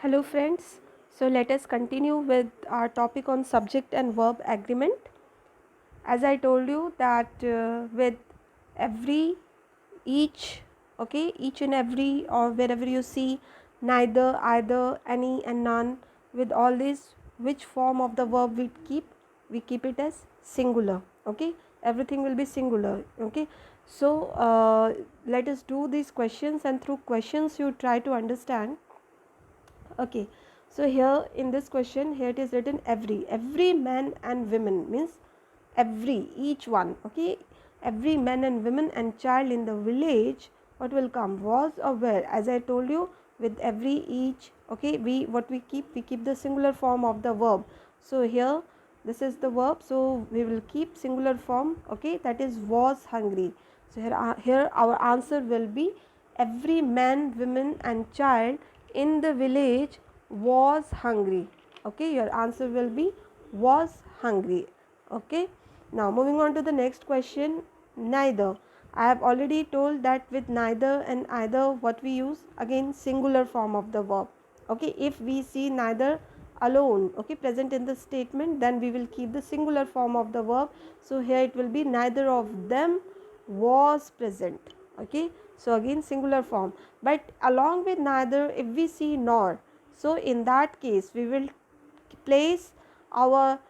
Hello friends, so let us continue with our topic on subject and verb agreement. As I told you that with every, each, okay, each and every, or wherever you see neither, either, any and none, with all these, which form of the verb we keep it as singular, okay, everything will be singular, okay. So let us do these questions, and through questions you try to understand. Okay, so here in this question, here it is written every man and women means every, each one, okay, every man and women and child in the village, what will come, was or were. As I told you, with every, each, okay, we keep the singular form of the verb. So here this is the verb, so we will keep singular form, okay, that is was hungry. So here our answer will be every man, woman and child in the village was hungry, okay, your answer will be was hungry, okay. Now moving on to the next question, neither. I have already told that with neither and either, what we use, again singular form of the verb, okay. If we see neither alone, okay, present in the statement, then we will keep the singular form of the verb. So here it will be neither of them was present, okay. So again singular form. But along with neither, if we see nor, so in that case we will place our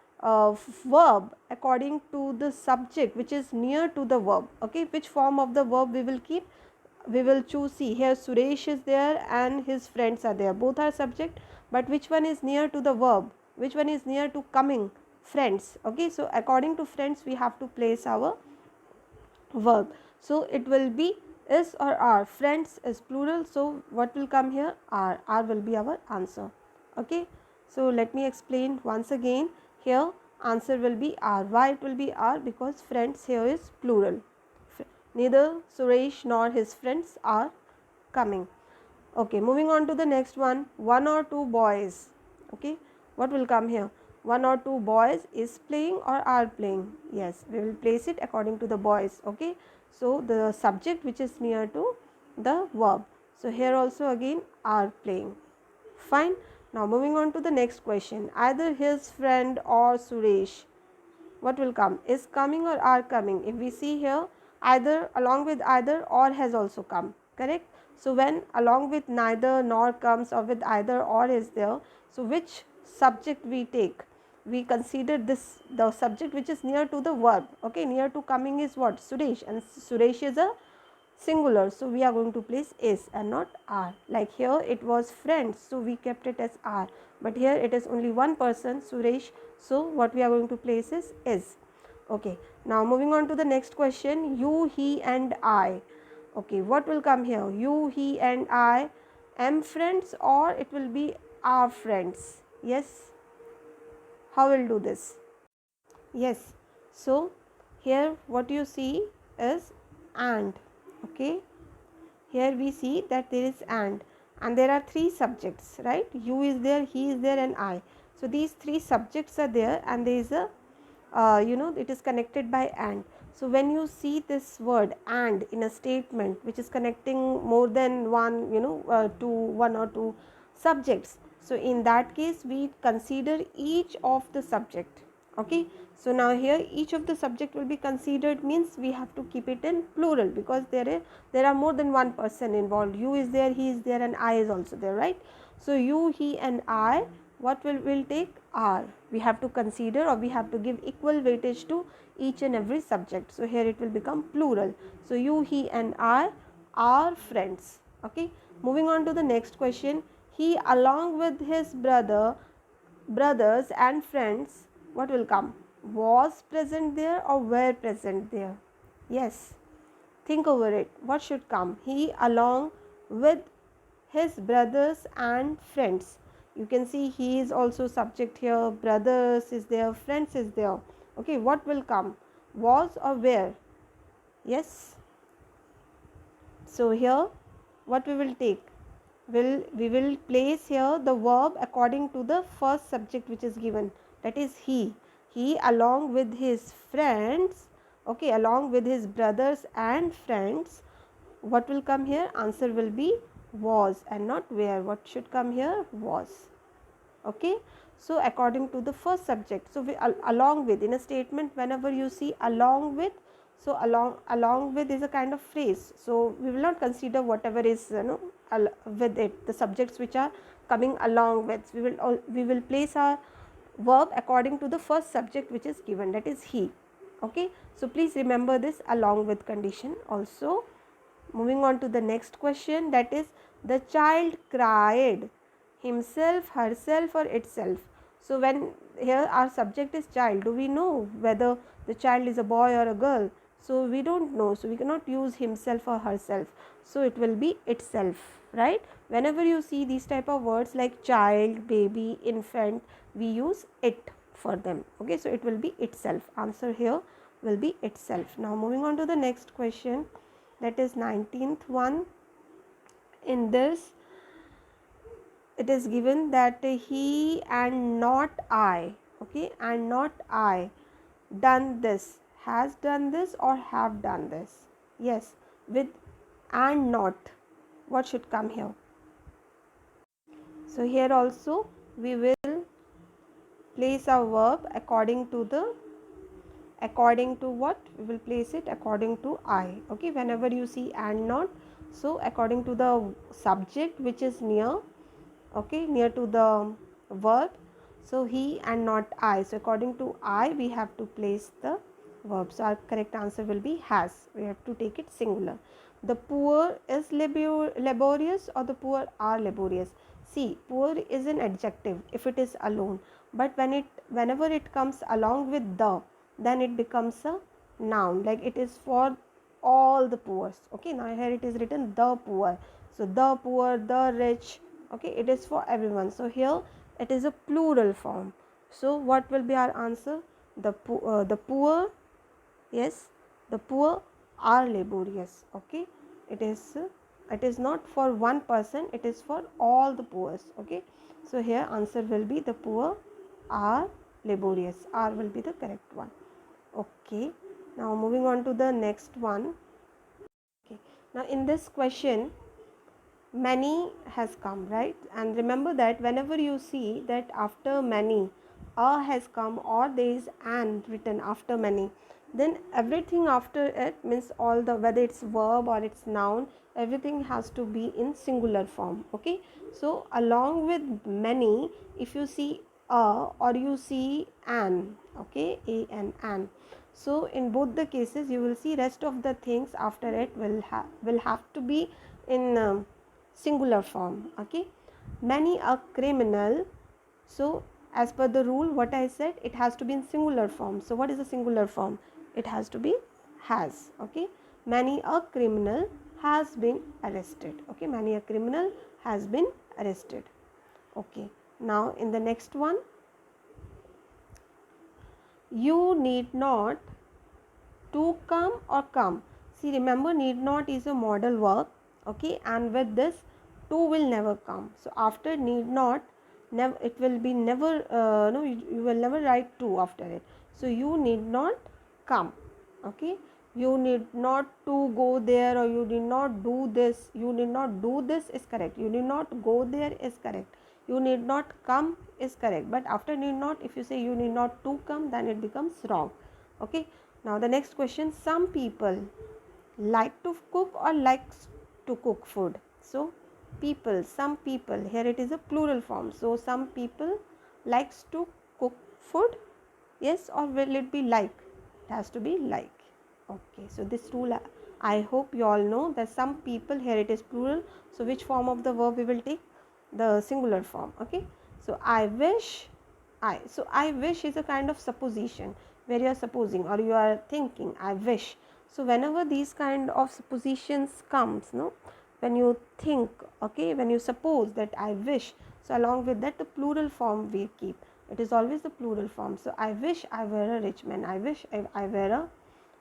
verb according to the subject which is near to the verb, okay. Which form of the verb we will keep, we will choose. See here, Suresh is there and his friends are there, both are subject, but which one is near to the verb, which one is near to coming, friends, okay. So according to friends we have to place our verb. So it will be is or are, friends is plural, so what will come here, are will be our answer, okay. So let me explain once again. Here answer will be are. Why it will be are? Because friends here is plural. Neither Suresh nor his friends are coming. Okay, moving on to the next one, one or two boys, okay. What will come here, one or two boys is playing or are playing. Yes, we will place it according to the boys, okay. So the subject which is near to the verb. So here also again are playing. Fine. Now moving on to the next question, either his friend or Suresh, what will come, is coming or are coming. If we see here, either, along with either, or has also come, correct. So when along with neither nor comes, or with either or is there, so which subject we take, we consider this the subject which is near to the verb, okay. Near to coming is what, Suresh, and Suresh is a singular, so we are going to place is and not are. Like here it was friends, so we kept it as are, but here it is only one person, Suresh, so what we are going to place is, okay. Now moving on to the next question, you, he and I, okay. What will come here, you, he and I am friends, or it will be are friends. Yes, how will do this? Yes, so here what you see is and, okay. Here we see that there is and there are three subjects, right? You is there, he is there and I. So these three subjects are there, and there is a it is connected by and. So when you see this word and in a statement which is connecting more than one, to one or two subjects, so in that case we consider each of the subject, okay. So now here each of the subject will be considered, means we have to keep it in plural, because there are more than one person involved. You is there, he is there and I is also there, right? So you, he and I, what will take, are. We have to consider, or we have to give equal weightage to each and every subject. So here it will become plural. So you, he and I are friends, okay. Moving on to the next question, he along with his brothers and friends, what will come, was present there or were present there. Yes, think over it, what should come, he along with his brothers and friends. You can see he is also subject here, brothers is there, friends is there, okay. What will come, was or were? Yes, so here what we will take, we will place here the verb according to the first subject which is given, that is he along with his friends, okay, along with his brothers and friends. What will come here, answer will be was and not where. What should come here? Was. Okay. So according to the first subject, so along with, in a statement whenever you see along with, so along with is a kind of phrase, so we will not consider whatever is with it, the subjects which are coming along with, we will place our verb according to the first subject which is given, that is he. Okay. So please remember this along with condition also. Moving on to the next question, that is the child cried himself, herself, or itself. So when here our subject is child, do we know whether the child is a boy or a girl? So we don't know, so we cannot use himself or herself, so it will be itself, right? Whenever you see these type of words like child, baby, infant, we use it for them. Okay, so it will be itself. Answer here will be itself. Now moving on to the next question, that is 19th one. In this it is given that he and not I, okay, and not I done this, has done this, or have done this. Yes, with and not, what should come here? So here also we will place a verb according to what? We will place it according to I. Okay, whenever you see and not, so according to the subject which is near, okay, near to the verb, so he and not I, so according to I we have to place the verb. So our correct answer will be has. We have to take it singular. The poor is laborious, or the poor are laborious. See, poor is an adjective if it is alone, but whenever it comes along with the, then it becomes a noun, like it is for all the poor. Okay, now here it is written the poor, so the poor, the rich, okay, it is for everyone. So here it is a plural form. So what will be our answer? The poor, yes, the poor are laborious. Okay, it is not for one person, it is for all the poor. Okay, so here answer will be the poor are laborious. R will be the correct one. Okay, now moving on to the next one. Okay, now in this question many has come, right? And remember that whenever you see that after many a has come, or there is an written after many, then everything after it means all the, whether it's verb or it's noun, everything has to be in singular form. Okay, so along with many, if you see a or you see an, okay, a and an, so in both the cases you will see rest of the things after it will have to be in singular form. Okay, many a criminal, so as per the rule what I said, it has to be in singular form. So what is the singular form? It has to be has. Okay, many a criminal has been arrested. Okay, many a criminal has been arrested. Okay, now in the next one, you need not to come or come. See, remember need not is a modal verb. Okay, and with this to will never come. So after need not, never, it will be never no, you will never write to after it. So you need not come. Okay, you need not to go there, or you need not do this. You need not do this is correct. You need not go there is correct. You need not come is correct. But after need not, if you say you need not to come, then it becomes wrong. Okay, now the next question, some people like to cook or likes to cook food. So people, some people, here it is a plural form. So some people likes to cook food, yes, or will it be like? It has to be like. Okay, so this rule I hope you all know that some people, here it is plural. So which form of the verb we will take? The singular form. Okay, so I wish, so I wish is a kind of supposition where you are supposing or you are thinking I wish. So whenever these kind of suppositions comes, no, when you think, okay, when you suppose that I wish, so along with that the plural form we keep, it is always the plural form. So I wish I were a rich man, I wish I were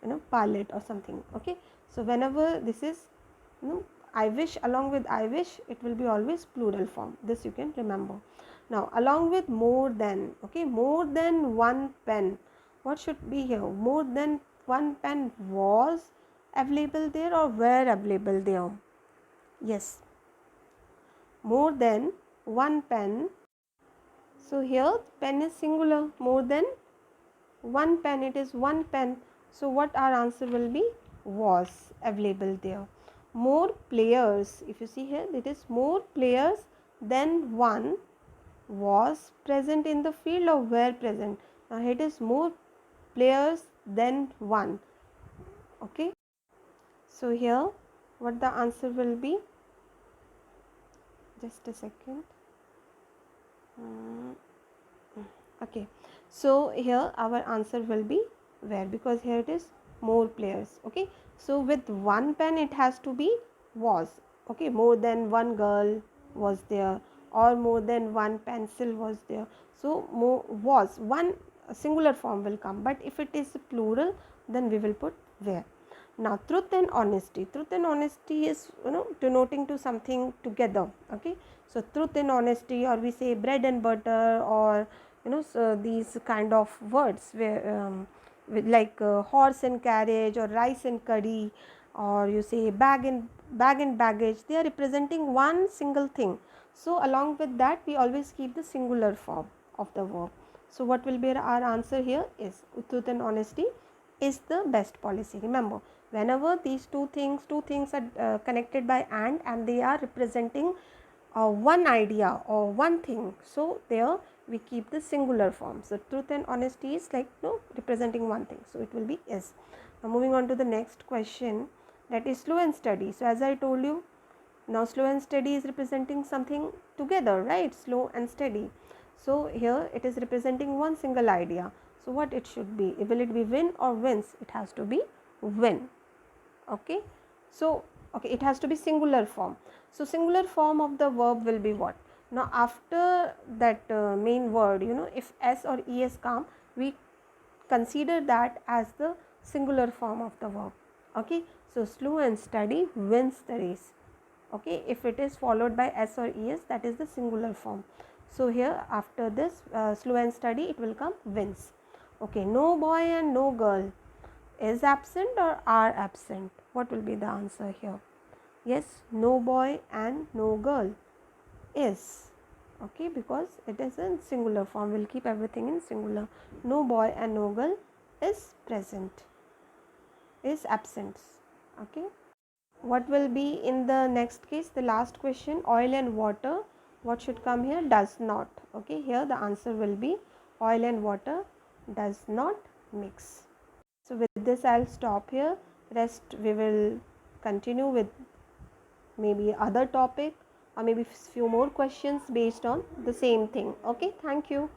a pilot or something. Okay, so whenever this is I wish, along with I wish, it will be always plural form. This you can remember. Now along with more than, okay, more than one pen, what should be here? More than one pen was available there or were available there? Yes, more than one pen. So here pen is singular, more than one pen, it is one pen. So what our answer will be? Was available there. More players, if you see here, it is more players than one was present in the field or were present. Now it is more players than one. Okay, so here what the answer will be? Just a second. Okay, so here our answer will be where, because here it is more players. Okay, so with one pen it has to be was. Okay, more than one girl was there, or more than one pencil was there. So more was, one singular form will come, but if it is plural then we will put where. Now truth and honesty, truth and honesty is denoting to something together. Okay, so truth and honesty, or we say bread and butter, or so these kind of words where with like horse and carriage, or rice and curry, or you say bag and baggage, they are representing one single thing. So along with that we always keep the singular form of the verb. So what will be our answer here is truth and honesty is the best policy. Remember, whenever these two things are connected by and they are representing one idea or one thing, so there we keep the singular form. So truth and honesty is like representing one thing, so it will be is. Now moving on to the next question, that is slow and steady. So as I told you, now slow and steady is representing something together, right? Slow and steady. So here it is representing one single idea. So what it should be? Will it be win or wins? It has to be win. Okay, so okay, it has to be singular form. So singular form of the verb will be what? Now after that main word, if s or es come, we consider that as the singular form of the verb. Okay, so slow and steady wins the race. Okay, if it is followed by s or es, that is the singular form. So here after this slow and steady, it will come wins. Okay, no boy and no girl is absent or are absent. What will be the answer here? Yes, no boy and no girl is. Okay, because it is in singular form, we'll keep everything in singular. No boy and no girl is present, is absent. Okay, what will be in the next case? The last question, oil and water, what should come here? Does not. Okay, here the answer will be oil and water does not mix. So with this I'll stop here. Rest we will continue with maybe other topic, or maybe few more questions based on the same thing. Okay, thank you.